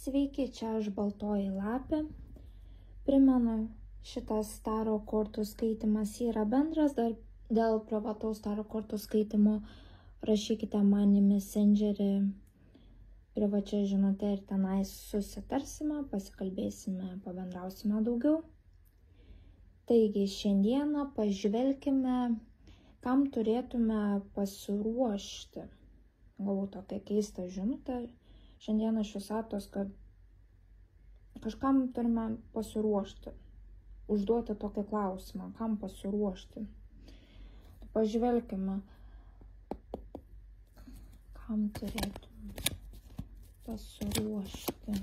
Sveiki, čia aš Baltoji lapė. Primenu, šitas tarot kortų skaitimas yra bendras, dar dėl privataus tarot kortų skaitimo rašykite man į Messengerį privačią žinutę ir tenais susitarsime, pasikalbėsime, pabendrausime daugiau. Taigi šiandieną pažvelkime, kam turėtume pasiruošti. Gavau tokią keistą žinutę šiandieną iš visatos, kad kažkam turime pasiruošti, užduoti tokį klausimą, kam pasiruošti. Pažvelkime, kam turėtume pasiruošti.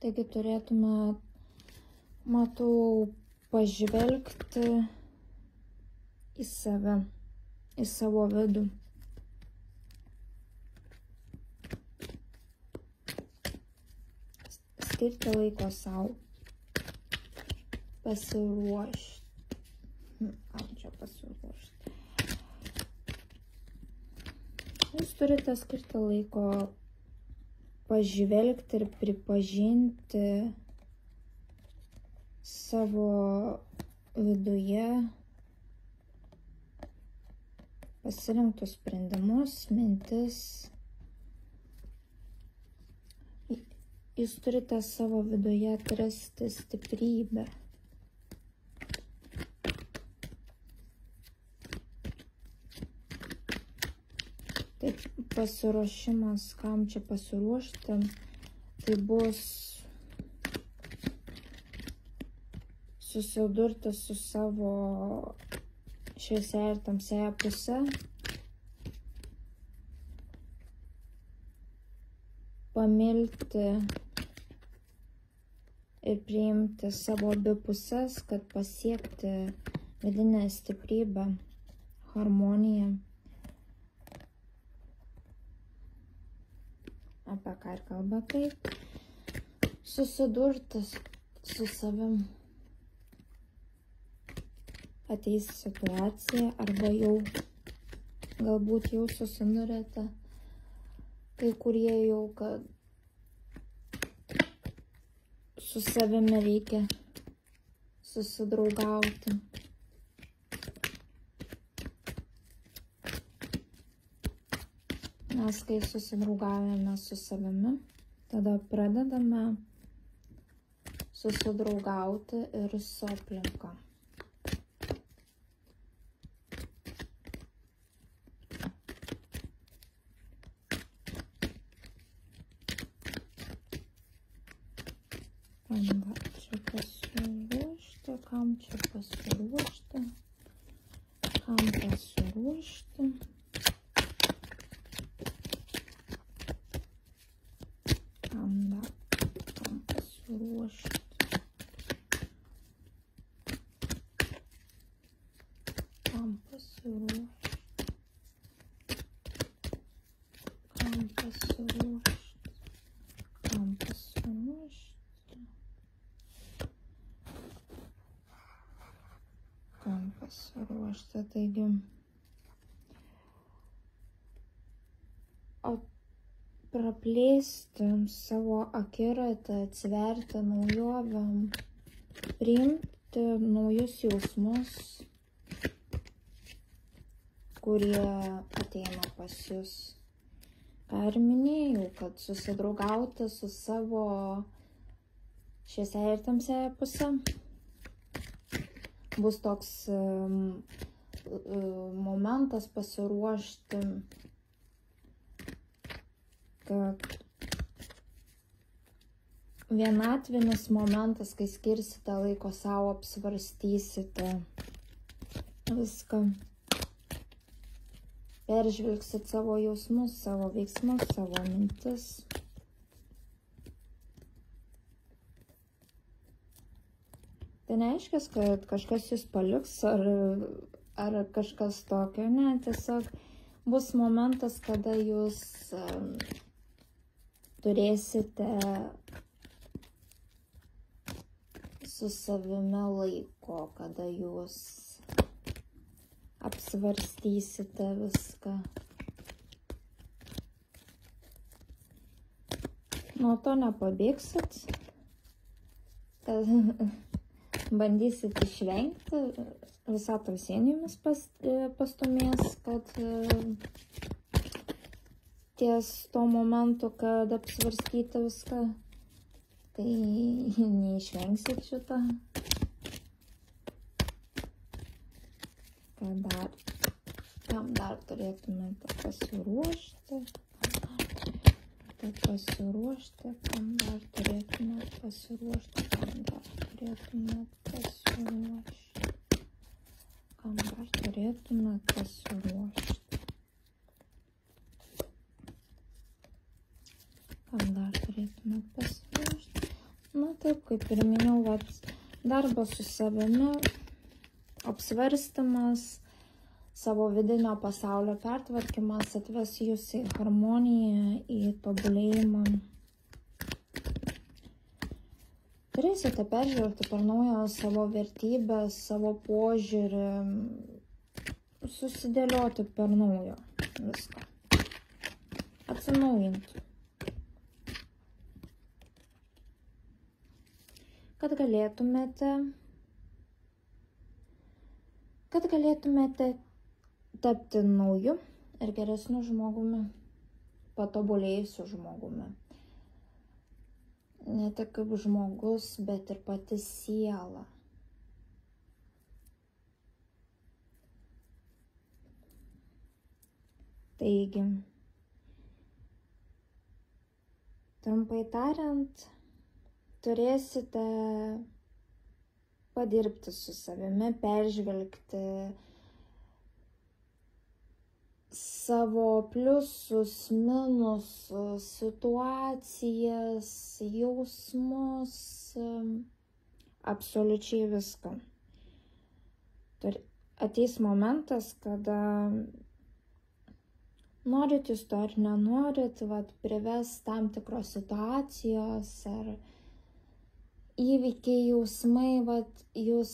Taigi turėtume, matau, pažvelgti į save, į savo vidų. Skirti laiko savo, pasiruošti. Kam čia pasiruošti? Jūs turite skirti laiko pažvelgti ir pripažinti savo viduje pasirinktus sprendimus, mintis. Jūs turite savo viduje atrasti stiprybę. Taip, pasiruošimas, kam čia pasiruošti, tai bus susidurti su savo šviesiąja ir tamsiąja puse, pamilti ir priimti savo abi puses, kad pasiekti vidinę stiprybę, harmoniją. Apie ką ir kalba, kaip susidurti su savim. Ateis situacija arba jau, galbūt jau susidurėte, kai kurie jau, kad su savimi reikia susidraugauti. Mes, kai susidraugavome su savimi, tada pradedame susidraugauti ir su aplinka. Kam čia pasiruošti, kam pasiruošti. Pasiruošti, taigi praplėsti savo akiratį, atsiverti naujovėm, priimti naujus jausmus, kurie ateina pas jūs. Ką ir minėjau, kad susidraugauti su savo šviesiąja ir tamsiąja puse. Bus toks momentas pasiruošti, reiškia vienatvinis momentas, kai skirsite laiko savo, apsvarstysite viską. Peržvelgsit savo jausmus, savo veiksmus, savo mintis. Tai nereiškia, kad kažkas jūs paliks ar kažkas tokio, ne, tiesiog bus momentas, kada jūs turėsite su savimi laiko, kada jūs apsvarstysite viską. Nuo to nepabėgsit, bandysit išvengti, visata vis vien jumis pastumės, kad ties to momentu, kad apsvarstyti viską, tai neišvengsit šitą. Kam dar turėtumėte pasiruošti? Kam dar turėtumėte pasiruošti? Na taip, kaip ir minėjau, darbas su savimi, apsvarstymas, savo vidinio pasaulio pertvarkymas atves jūs į harmoniją, į tobulėjimą. Turėsite peržvelgti per naują savo vertybės, savo požiūrį, susidėlioti per naujo viską, atsinaujinti. Kad galėtumėte tapti nauju ir geresniu žmogumi, patobulėjusiu žmogumi. Ne tik kaip žmogus, bet ir pati siela. Taigi, trumpai tariant, turėsite padirbti su savimi, peržvelgti savo pliusus, minusus, situacijas, jausmus, absoliučiai viską. Ateis momentas, kada norit jūs to ar nenorit, prives tam tikros situacijos ar įvykiai, jausmai, jūs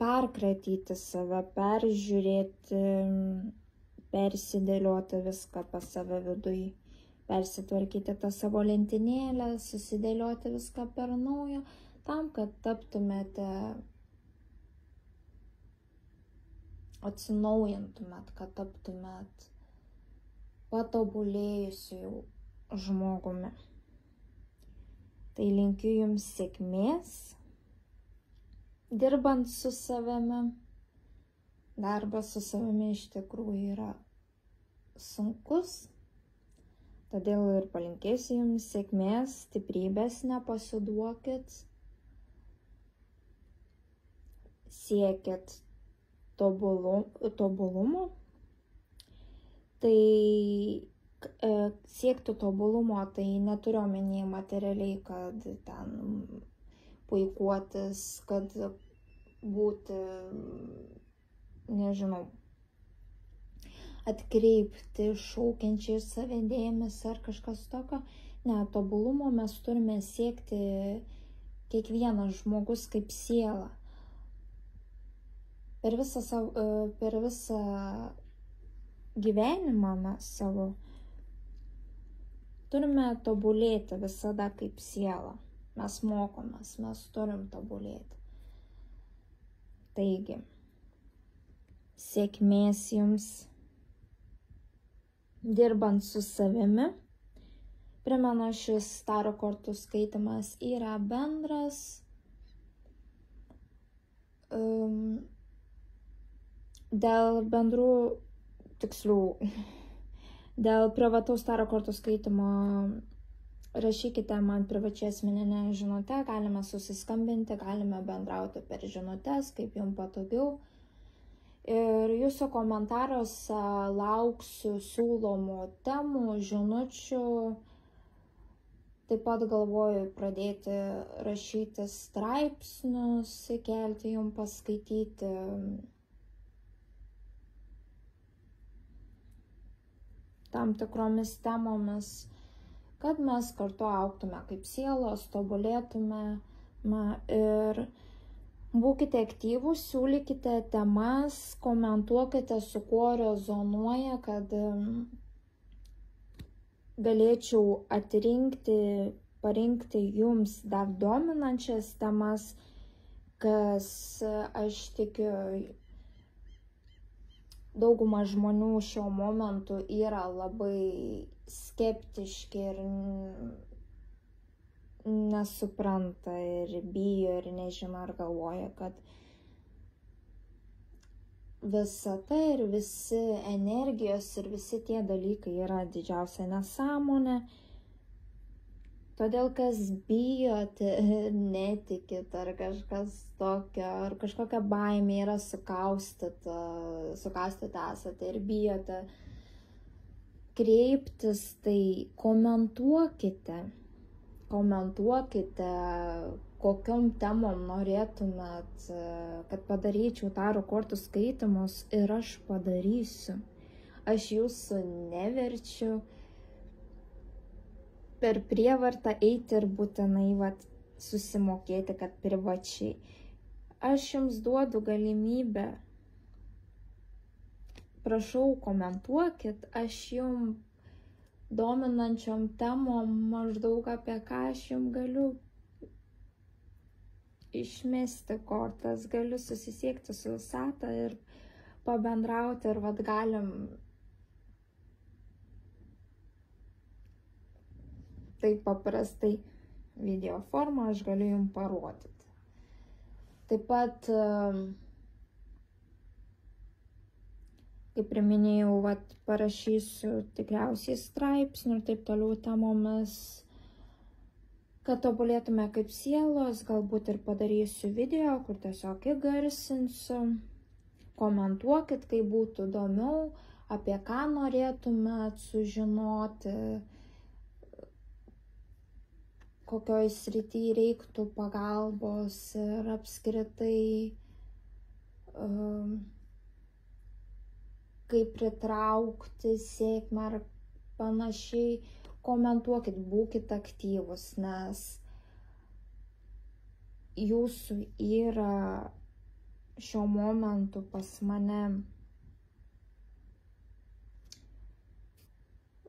perkratyti save, peržiūrėti, persidėlioti viską pas save viduj, persitvarkyti tą savo lentynėlę, susidėlioti viską per naujo, tam, kad taptumėte, atsinaujintumėt, kad taptumėt patobulėjusiu žmogumi. Tai linkiu jums sėkmės, dirbant su savimi. Darbas su savimi iš tikrųjų yra sunkus, todėl ir palinkėsiu jums sėkmės, stiprybės, nepasiduokit, siekit tobulumo. Tai siekti tobulumo, tai neturiu omenyje materialiai, kad ten puikuotis, kad būti, nežinau, atkreipti šaukiančiai save dėmesį ar kažkas tokio. Ne, tobulumo mes turime siekti kiekvienas žmogus kaip siela. Per visą gyvenimą mes savo turime tobulėti visada kaip siela. Mes mokomės, mes turim tobulėti. Taigi, sėkmės jums dirbant su savimi. Primenu, šis tarot kortų skaitimas yra bendras. Dėl bendrų tikslių Dėl privataus tarot kortų skaitimo rašykite man privačiai asmeninę žinutę, galime susiskambinti, galime bendrauti per žinutės, kaip jums patogiau. Ir jūsų komentaruose lauksiu siūlomų temų, žinučių. Taip pat galvoju pradėti rašyti straipsnius, įkelti jums paskaityti. Tam tikromis temomis, kad mes kartu augtume kaip sielos, tobulėtume ir būkite aktyvūs, siūlykite temas, komentuokite, su kuo rezonuoja, kad galėčiau parinkti jums dar dominančias temas, kas aš tikiu dauguma žmonių šiuo momentu yra labai skeptiški ir nesupranta ir bijo ir nežino ir galvoja, kad visata ir visi energijos ir visi tie dalykai yra didžiausia nesąmonė. Todėl, kas bijot, netikit ar kažkas tokio, ar kažkokia baimė yra sukaustyti esate ir bijote kreiptis, tai komentuokite, kokiom temom norėtumėt, kad padaryčiau tarot kortų skaitymus ir aš padarysiu. Aš jūsų neverčiu per prievartą eiti ir būtinai susimokėti, kad privačiai. Aš jums duodu galimybę. Prašau, komentuokit, aš jums dominančiom temom maždaug apie ką aš jums galiu išmesti kortas, galiu susisiekti su visata ir pabendrauti ir galim taip paprastai video formą aš galiu jums parodyti. Taip pat, kaip ir minėjau, parašysiu tikriausiai straipsnių ir taip toliau temomis, kad tobulėtume kaip sielos, galbūt ir padarysiu video, kur tiesiog įgarsinsiu. Komentuokit, kai būtų įdomiau, apie ką norėtumėt sužinoti, kokioj srity reiktų pagalbos ir apskritai kaip pritraukti sėkmę ar panašiai. Komentuokit, būkit aktyvus, nes jūsų yra šiuo momentu pas mane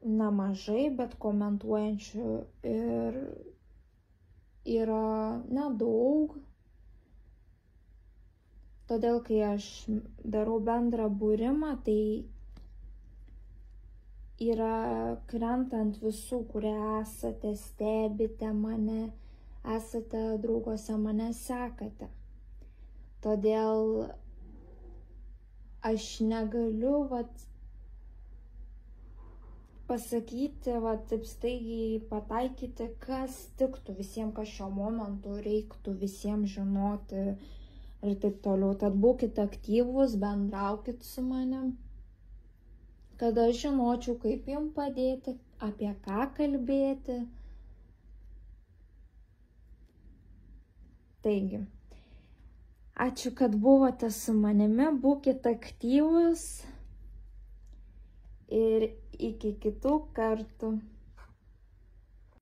nemažai, bet komentuojančių ir yra nedaug. Todėl, kai aš darau bendrą būrimą, tai yra krentant visų, kurie esate, stebite mane, esate draugose, mane sekate. Todėl aš negaliu pasakyti, taip staigiai pataikyti, kas tiktų visiems, kas šiuo momentu reiktų visiems žinoti ir taip toliau. Tad būkite aktyvūs, bendraukit su manim, kad aš žinočiau, kaip jums padėti, apie ką kalbėti. Taigi, ačiū, kad buvote su manimi, būkite aktyvūs ir iki kitų kartų.